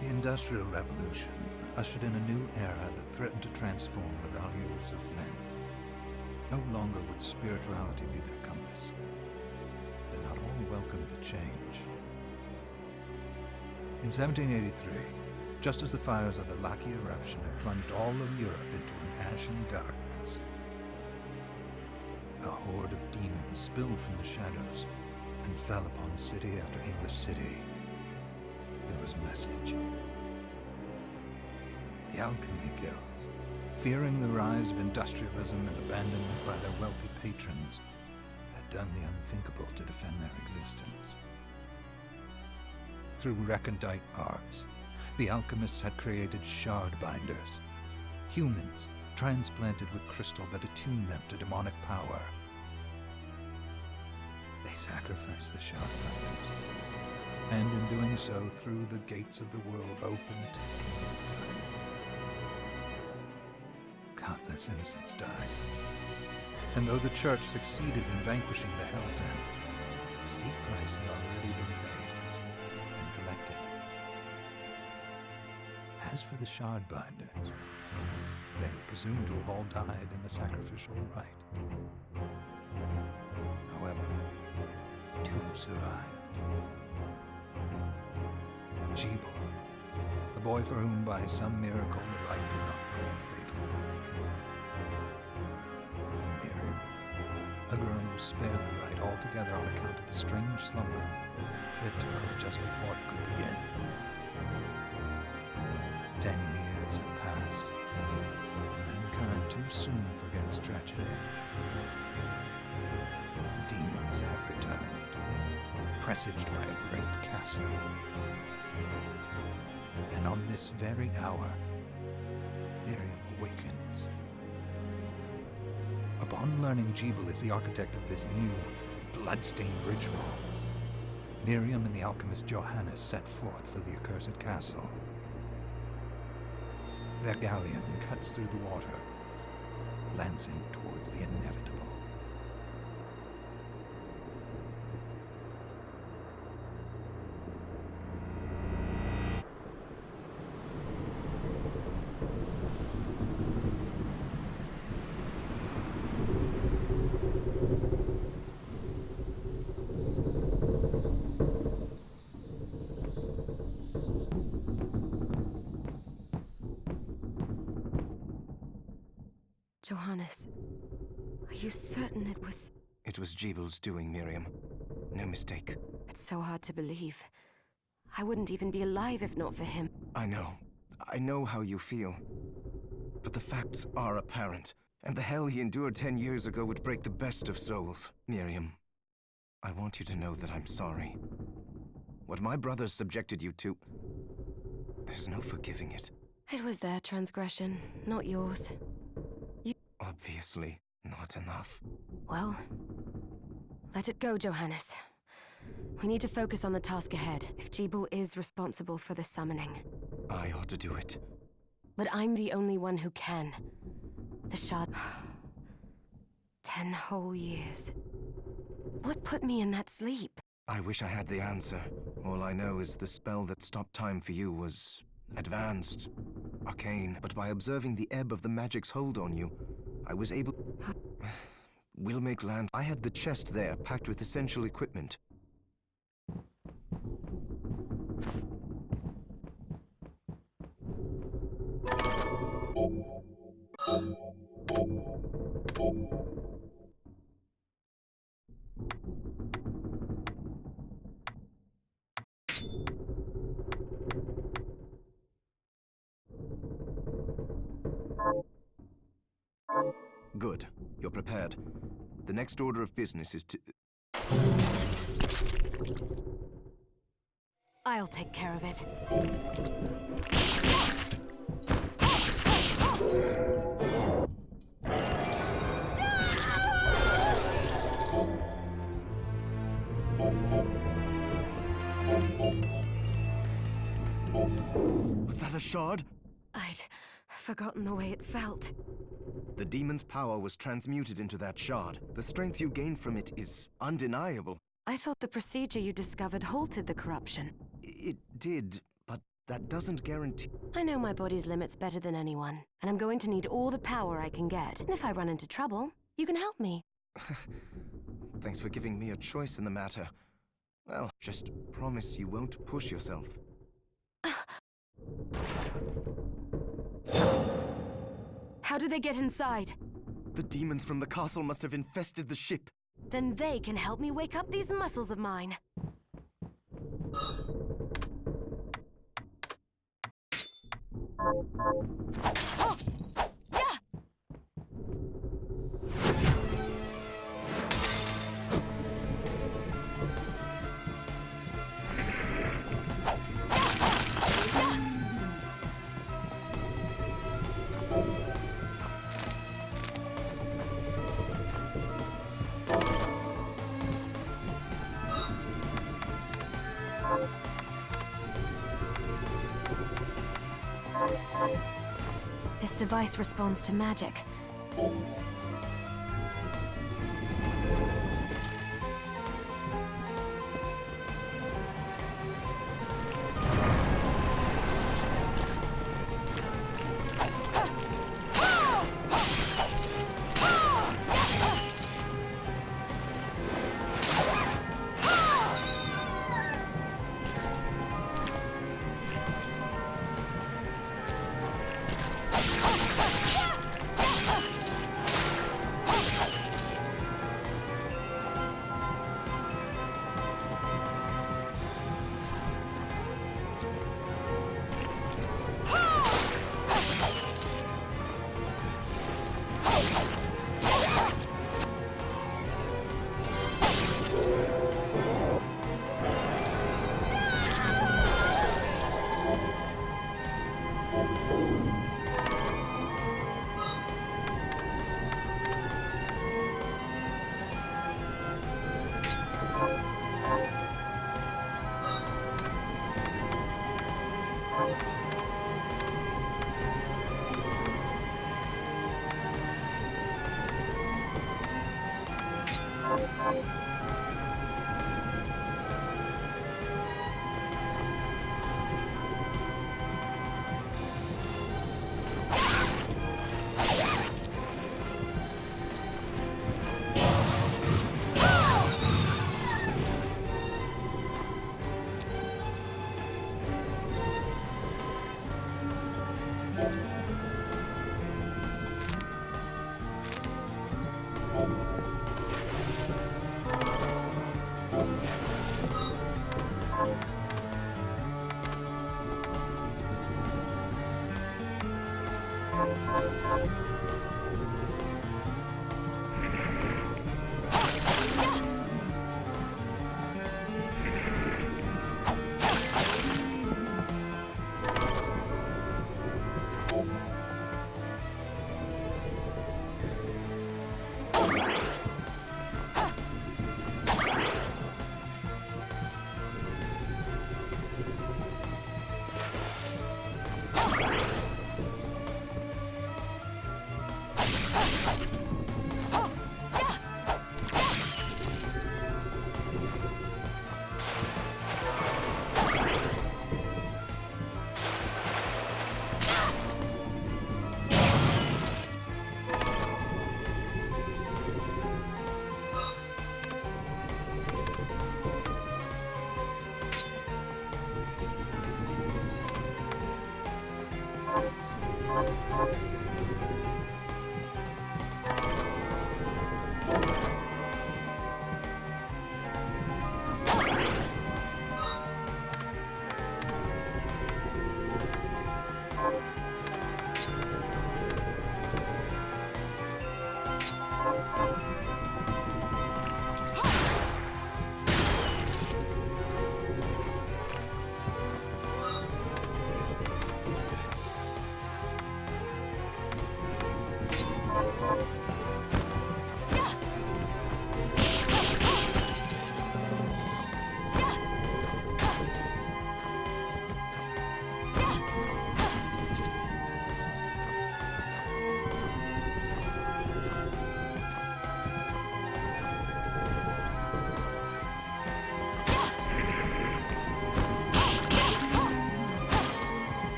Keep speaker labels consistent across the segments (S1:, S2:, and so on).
S1: The Industrial Revolution ushered in a new era that threatened to transform the values of men. No longer would spirituality be their compass, but not all welcomed the change. In 1783, just as the fires of the Laki eruption had plunged all of Europe into an ashen darkness, a horde of demons spilled from the shadows and fell upon city after English city. It was a message. The Alchemy Guild, fearing the rise of industrialism and abandonment by their wealthy patrons, had done the unthinkable to defend their existence. Through recondite arts, the alchemists had created shard binders, humans transplanted with crystal that attuned them to demonic power. They sacrificed the shard binders, and in doing so threw the gates of the world open to demonkind. Countless innocents died, and though the church succeeded in vanquishing the Hell's End, a steep price had already been paid and collected. As for the shard binders, they were presumed to have all died in the sacrificial rite. However, two survived. Jebel, a boy for whom by some miracle the rite did not prove fatal. And Miriam, a girl who was spared the rite altogether on account of the strange slumber that took her just before it could begin. 10 years have passed. Mankind too soon forgets tragedy. The demons have returned, presaged by a great castle. And on this very hour, Miriam awakens. Upon learning Jebel is the architect of this new, bloodstained ritual, Miriam and the alchemist Johannes set forth for the accursed castle. Their galleon cuts through the water, lancing towards the inevitable.
S2: Johannes, are you certain it was...
S3: It was Jebel's doing, Miriam. No mistake.
S2: It's so hard to believe. I wouldn't even be alive if not for him.
S3: I know. I know how you feel. But the facts are apparent, and the hell he endured 10 years ago would break the best of souls. Miriam, I want you to know that I'm sorry. What my brothers subjected you to, there's no forgiving it.
S2: It was their transgression, not yours.
S3: Obviously, not enough.
S2: Well, let it go, Johannes. We need to focus on the task ahead, if Jebel is responsible for the summoning.
S3: I ought to do it.
S2: But I'm the only one who can. The shard... 10 whole years. What put me in that sleep?
S3: I wish I had the answer. All I know is the spell that stopped time for you was... advanced. Arcane. But by observing the ebb of the magic's hold on you, I was able... We'll make land. I had the chest there, packed with essential equipment. Good. You're prepared. The next order of business is to...
S2: I'll take care of it.
S3: Was that a shard?
S2: I'd forgotten the way it felt.
S3: The demon's power was transmuted into that shard. The strength you gain from it is undeniable.
S2: I thought the procedure you discovered halted the corruption.
S3: It did, but that doesn't guarantee...
S2: I know my body's limits better than anyone, and I'm going to need all the power I can get. And if I run into trouble, you can help me.
S3: Thanks for giving me a choice in the matter. Well, just promise you won't push yourself.
S2: How did they get inside?
S3: The demons from the castle must have infested the ship.
S2: Then they can help me wake up these muscles of mine. Oh! Yeah! This device responds to magic.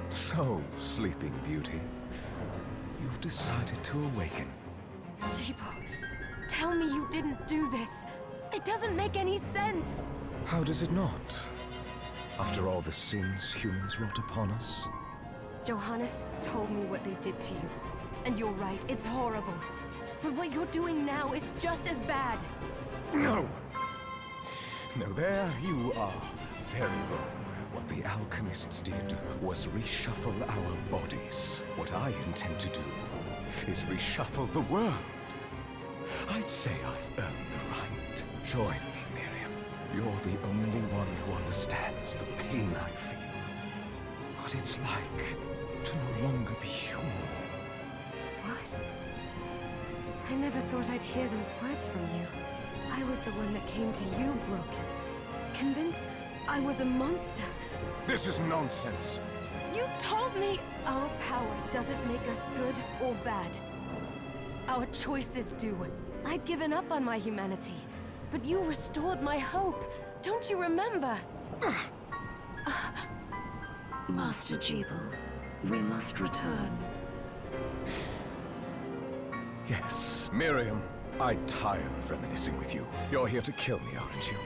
S3: So, Sleeping Beauty, you've decided to awaken.
S2: Jeeble, tell me you didn't do this. It doesn't make any sense.
S3: How does it not? After all the sins humans wrought upon us?
S2: Johannes told me what they did to you. And you're right, it's horrible. But what you're doing now is just as bad.
S3: No! No, there you are very wrong. What the alchemists did was reshuffle our bodies. What I intend to do is reshuffle the world. I'd say I've earned the right. Join me, Miriam. You're the only one who understands the pain I feel. What it's like to no longer be human.
S2: What? I never thought I'd hear those words from you. I was the one that came to you broken. Convinced I was a monster.
S3: This is nonsense.
S2: You told me our power doesn't make us good or bad. Our choices do. I'd given up on my humanity, but you restored my hope. Don't you remember?
S4: Master Jeeble, we must return.
S3: Yes, Miriam, I tire of reminiscing with you. You're here to kill me, aren't you?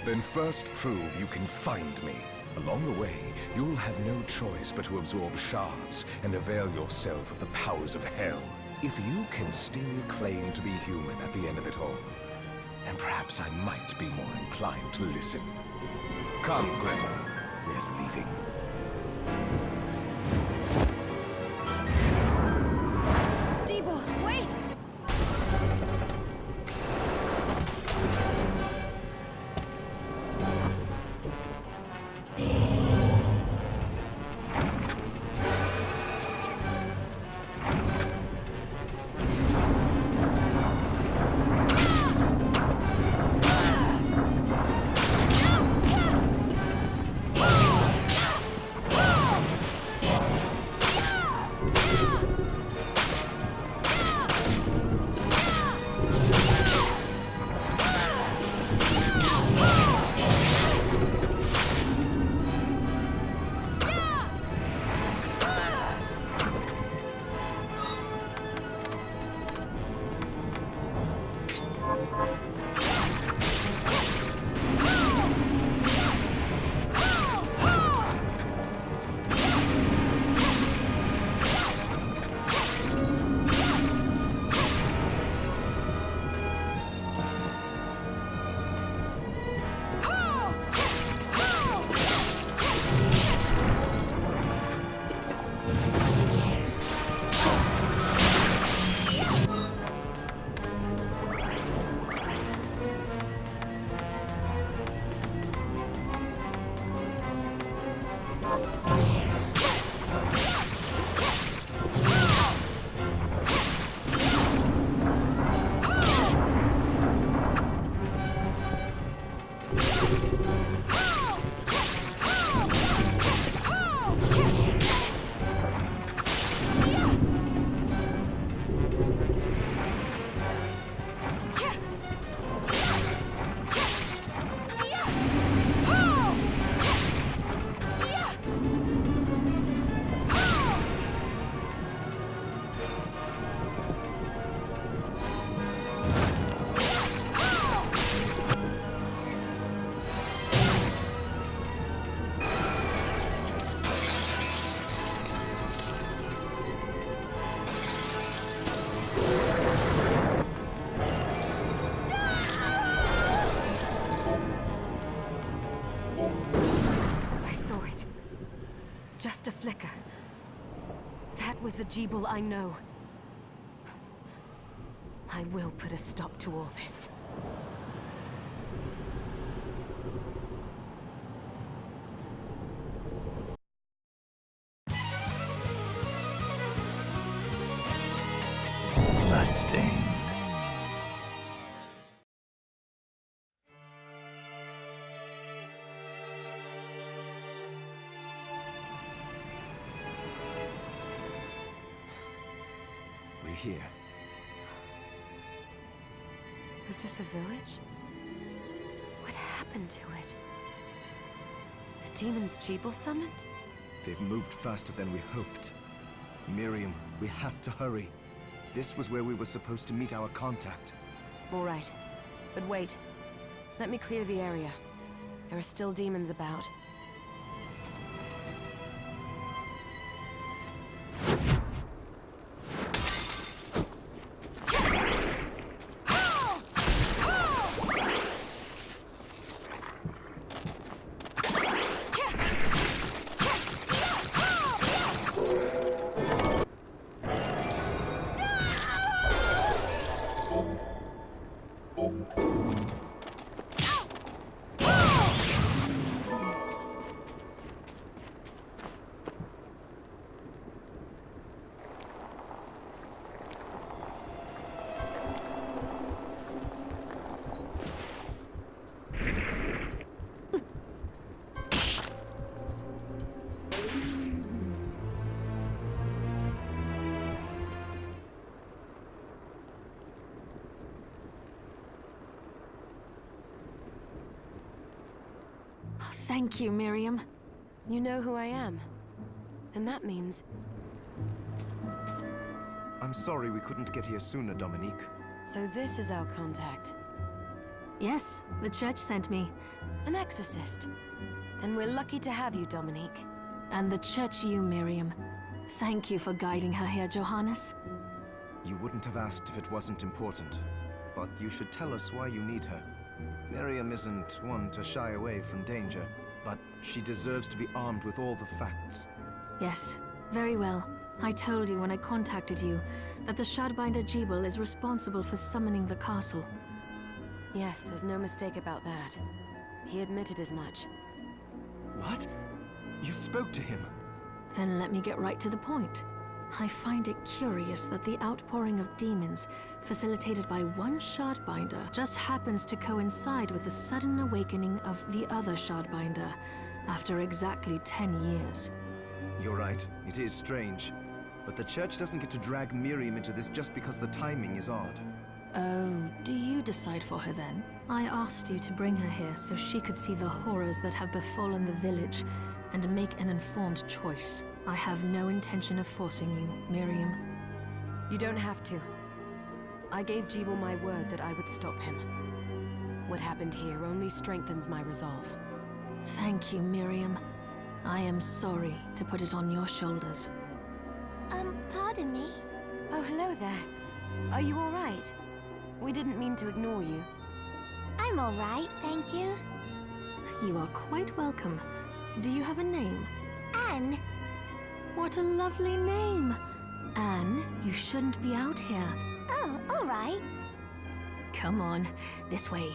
S3: Then first prove you can find me. Along the way, you'll have no choice but to absorb shards and avail yourself of the powers of hell. If you can still claim to be human at the end of it all, then perhaps I might be more inclined to listen. Come, Grandma. We're leaving.
S2: Jeeble, wait! I saw it. Just a flicker. That was the Jeeble I know. I will put a stop to all this.
S1: Bloodstained.
S3: We're here.
S2: Was this a village? What happened to it? The demons Jeeble summoned?
S3: They've moved faster than we hoped. Miriam, we have to hurry. This was where we were supposed to meet our contact.
S2: All right. But wait. Let me clear the area. There are still demons about. Thank you, Miriam. You know who I am. And that means...
S3: I'm sorry we couldn't get here sooner, Dominique.
S2: So this is our contact.
S5: Yes, the church sent me.
S2: An exorcist. Then we're lucky to have you, Dominique.
S5: And the church you, Miriam. Thank you for guiding her here, Johannes.
S3: You wouldn't have asked if it wasn't important. But you should tell us why you need her. Miriam isn't one to shy away from danger, but she deserves to be armed with all the facts.
S5: Yes, very well. I told you when I contacted you that the Shardbinder Jeeble is responsible for summoning the castle.
S2: Yes, there's no mistake about that. He admitted as much.
S3: What? You spoke to him?
S5: Then let me get right to the point. I find it curious that the outpouring of demons, facilitated by one Shardbinder, just happens to coincide with the sudden awakening of the other Shardbinder, after exactly 10 years.
S3: You're right, it is strange. But the church doesn't get to drag Miriam into this just because the timing is odd.
S5: Oh, do you decide for her then? I asked you to bring her here so she could see the horrors that have befallen the village and make an informed choice. I have no intention of forcing you, Miriam.
S2: You don't have to. I gave Jeeble my word that I would stop him. What happened here only strengthens my resolve.
S5: Thank you, Miriam. I am sorry to put it on your shoulders.
S6: Pardon me?
S2: Oh, hello there. Are you all right? We didn't mean to ignore you.
S6: I'm all right, thank you.
S5: You are quite welcome. Do you have a name?
S6: Anne.
S5: What a lovely name! Anne, you shouldn't be out here.
S6: Oh, all right.
S5: Come on, this way.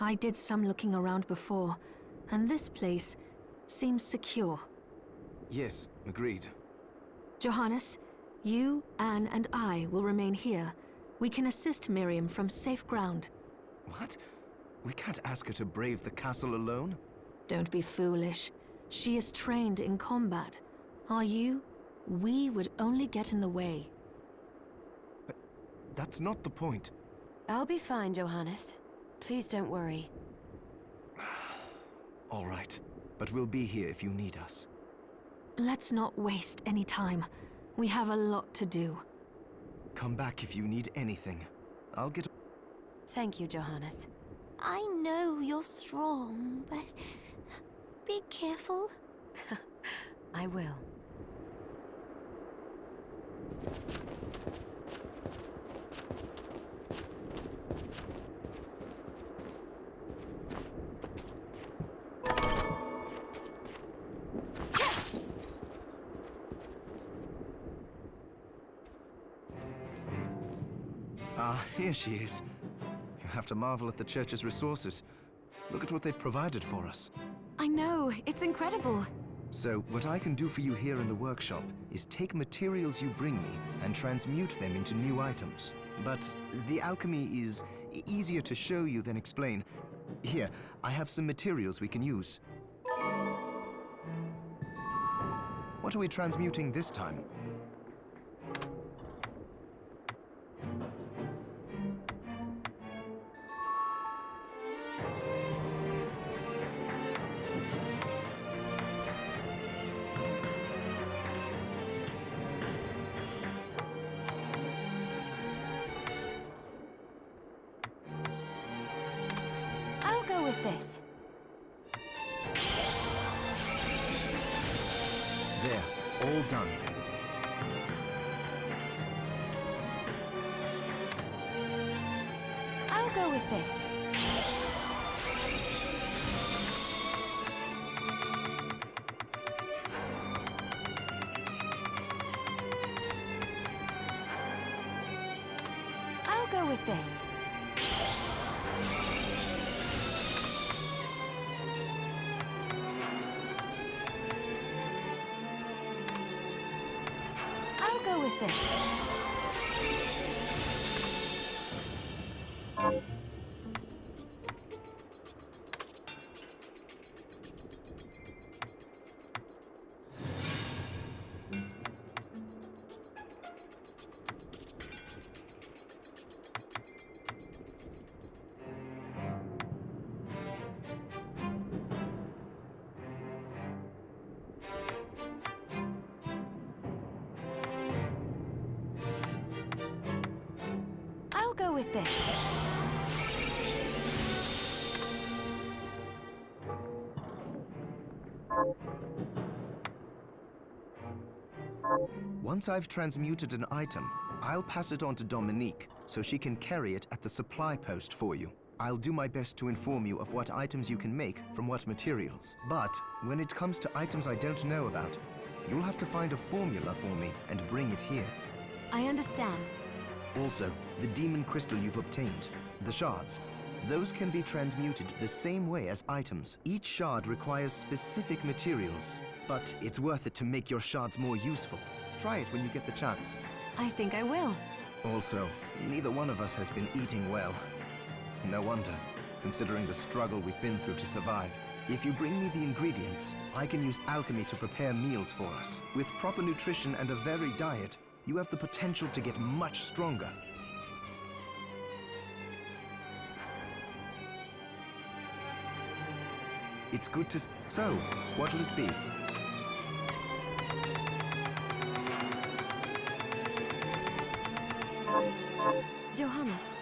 S5: I did some looking around before, and this place seems secure.
S3: Yes, agreed.
S5: Johannes, you, Anne, and I will remain here. We can assist Miriam from safe ground.
S3: What? We can't ask her to brave the castle alone?
S5: Don't be foolish. She is trained in combat. Are you? We would only get in the way.
S3: That's not the point.
S2: I'll be fine, Johannes. Please don't worry.
S3: All right, but we'll be here if you need us.
S5: Let's not waste any time. We have a lot to do.
S3: Come back if you need anything. I'll get...
S2: Thank you, Johannes.
S6: I know you're strong, but be careful.
S2: I will.
S3: Ah, here she is. You have to marvel at the church's resources. Look at what they've provided for us.
S2: I know, it's incredible.
S3: So, what I can do for you here in the workshop is take materials you bring me and transmute them into new items. But the alchemy is easier to show you than explain. Here, I have some materials we can use. What are we transmuting this time?
S2: I'll go with this.
S3: There, all done.
S2: I'll go with this. I'll go with this. I'll go with this. I'll go with this.
S3: Once I've transmuted an item, I'll pass it on to Dominique, so she can carry it at the supply post for you. I'll do my best to inform you of what items you can make from what materials. But when it comes to items I don't know about, you'll have to find a formula for me and bring it here.
S2: I understand.
S3: Also, the demon crystal you've obtained, the shards, those can be transmuted the same way as items. Each shard requires specific materials, but it's worth it to make your shards more useful. Try it when you get the chance.
S2: I think I will.
S3: Also, neither one of us has been eating well. No wonder, considering the struggle we've been through to survive. If you bring me the ingredients, I can use alchemy to prepare meals for us. With proper nutrition and a varied diet, you have the potential to get much stronger. It's good to... So, what'll it be?
S2: Johannes,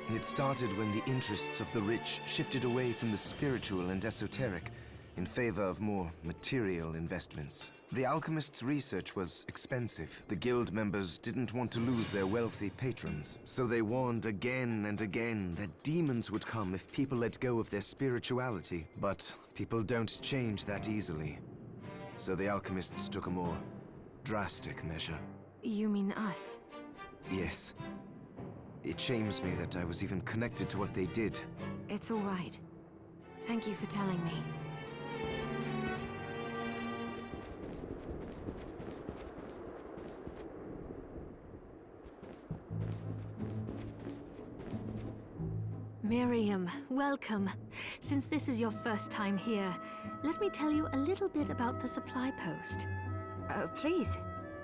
S3: It started when the interests of the rich shifted away from the spiritual and esoteric in favor of more material investments. The alchemists' research was expensive. The guild members didn't want to lose their wealthy patrons, so they warned again and again that demons would come if people let go of their spirituality. But people don't change that easily. So the alchemists took a more drastic measure.
S2: you mean us?
S3: Yes. It shames me that I was even connected to what they did.
S2: It's all right. Thank you for telling me.
S5: Miriam, welcome. Since this is your first time here, let me tell you a little bit about the supply post.
S2: Please.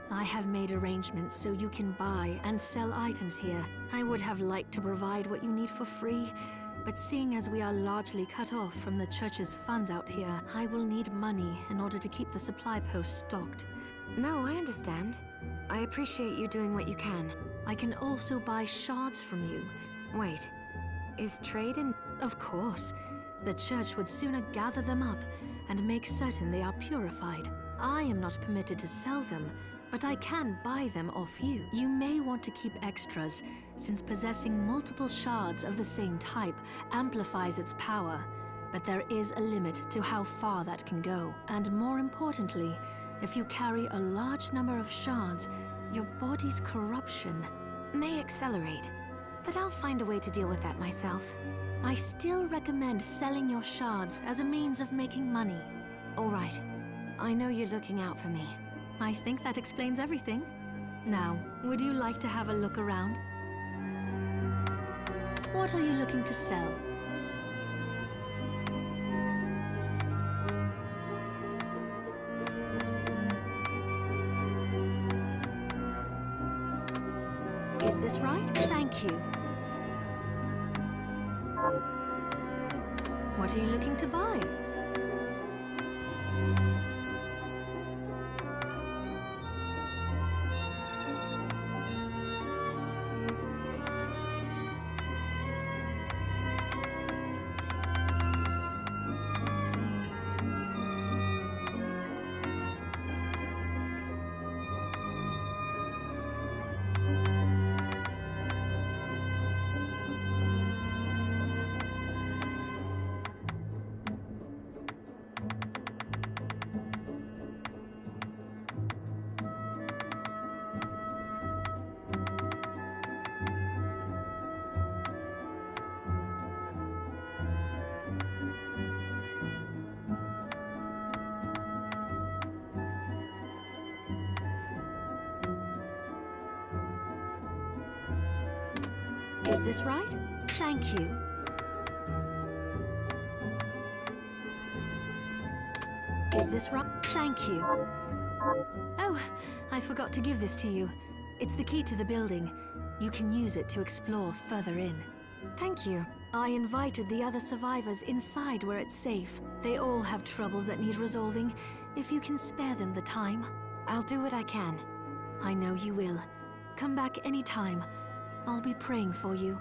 S5: I have made arrangements so you can buy and sell items here. I would have liked to provide what you need for free, but seeing as we are largely cut off from the church's funds out here, I will need money in order to keep the supply post stocked.
S2: No, I understand. I appreciate you doing what you can.
S5: I can also buy shards from you.
S2: Wait, is trade in...
S5: Of course. The church would sooner gather them up and make certain they are purified. I am not permitted to sell them, but I can buy them off you. You may want to keep extras, since possessing multiple shards of the same type amplifies its power. But there is a limit to how far that can go. And more importantly, if you carry a large number of shards, your body's corruption
S2: may accelerate, but I'll find a way to deal with that myself.
S5: I still recommend selling your shards as a means of making money.
S2: All right. I know you're looking out for me.
S5: I think that explains everything. Now, would you like to have a look around? What are you looking to sell? Is this right? Thank you. What are you looking to buy? Is this right? Thank you. Is this right? Thank you. Oh, I forgot to give this to you. It's the key to the building. You can use it to explore further in.
S2: Thank you.
S5: I invited the other survivors inside where it's safe. They all have troubles that need resolving. If you can spare them the time.
S2: I'll do what I can.
S5: I know you will. Come back anytime. I'll be praying for you.